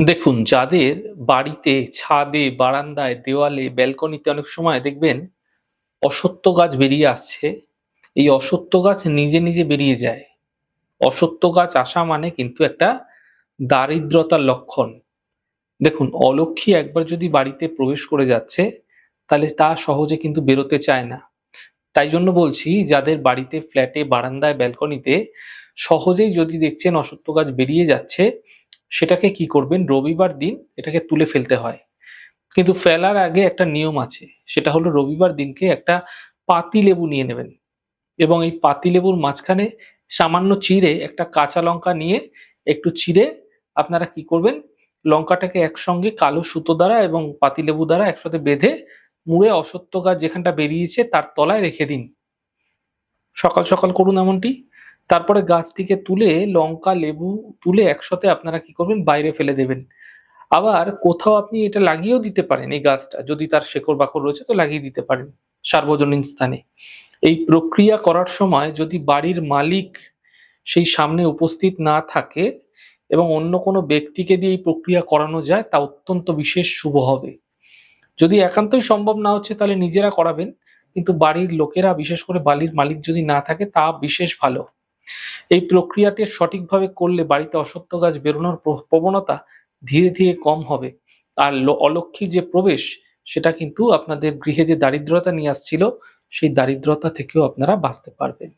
দেখুন, যাদের বাড়িতে ছাদে, বারান্দায়, দেওয়ালে, ব্যালকনিতে অনেক সময় দেখবেন অশ্বত্থ গাছ বেরিয়ে আসছে। এই অশ্বত্থ গাছ নিজে, নিজে বেরিয়ে যায়। অশ্বত্থ গাছ আসা মানে কিন্তু একটা দারিদ্রতার লক্ষণ। দেখুন, অলক্ষী একবার যদি বাড়িতে প্রবেশ করে যাচ্ছে, তাহলে তা সহজে কিন্তু বেরোতে চায় না। তাই জন্য বলছি, যাদের বাড়িতে ফ্ল্যাটে, বারান্দায়, ব্যালকনিতে সহজেই যদি দেখছেন অশ্বত্থ গাছ বেরিয়ে যাচ্ছে, সেটাকে কি করবেন, রবিবার দিন এটাকে তুলে ফেলতে হয়। কিন্তু ফেলার আগে একটা নিয়ম আছে। সেটা হলো রবিবার দিনকে একটা পাতিলেবু নিয়ে নেবেন এবং এই পাতিলেবুর মাঝখানে সামান্য চিড়ে একটা কাঁচা লঙ্কা নিয়ে একটু চিড়ে আপনারা কি করবেন, লঙ্কাটাকে একসঙ্গে কালো সুতো দ্বারা এবং পাতিলেবু দ্বারা একসাথে বেঁধে মুড়ে অশ্বত্থ গাছ যেখানটা বেরিয়েছে তার তলায় রেখে দিন। সকাল, সকাল করুন এমনটি। তারপরে গাছটিকে তুলে লঙ্কা, লেবু তুলে একসাথে আপনারা কি করবেন, বাইরে ফেলে দেবেন। আবার কোথাও আপনি এটা লাগিয়েও দিতে পারেন, এই গাছটা যদি তার শেকড়-বাকড় রয়েছে তো লাগিয়ে দিতে পারেন সার্বজনীন স্থানে। এই প্রক্রিয়া করার সময় যদি বাড়ির মালিক সেই সামনে উপস্থিত না থাকে এবং অন্য কোনো ব্যক্তিকে দিয়ে এই প্রক্রিয়া করানো যায় তা অত্যন্ত বিশেষ শুভ হবে। যদি একান্তই সম্ভব না হচ্ছে তাহলে নিজেরা করাবেন। কিন্তু বাড়ির লোকেরা, বিশেষ করে বাড়ির মালিক যদি না থাকে তা বিশেষ ভালো। এই প্রক্রিয়াটি সঠিকভাবে করলে বাড়িতে অশ্বত্থ গাছ বেরোনোর প্রবণতা ধীরে ধীরে কম হবে। আর অলক্ষী যে প্রবেশ, সেটা কিন্তু আপনাদের গৃহে যে দারিদ্রতা নিয়ে আসছিল সেই দারিদ্রতা থেকেও আপনারা বাঁচতে পারবেন।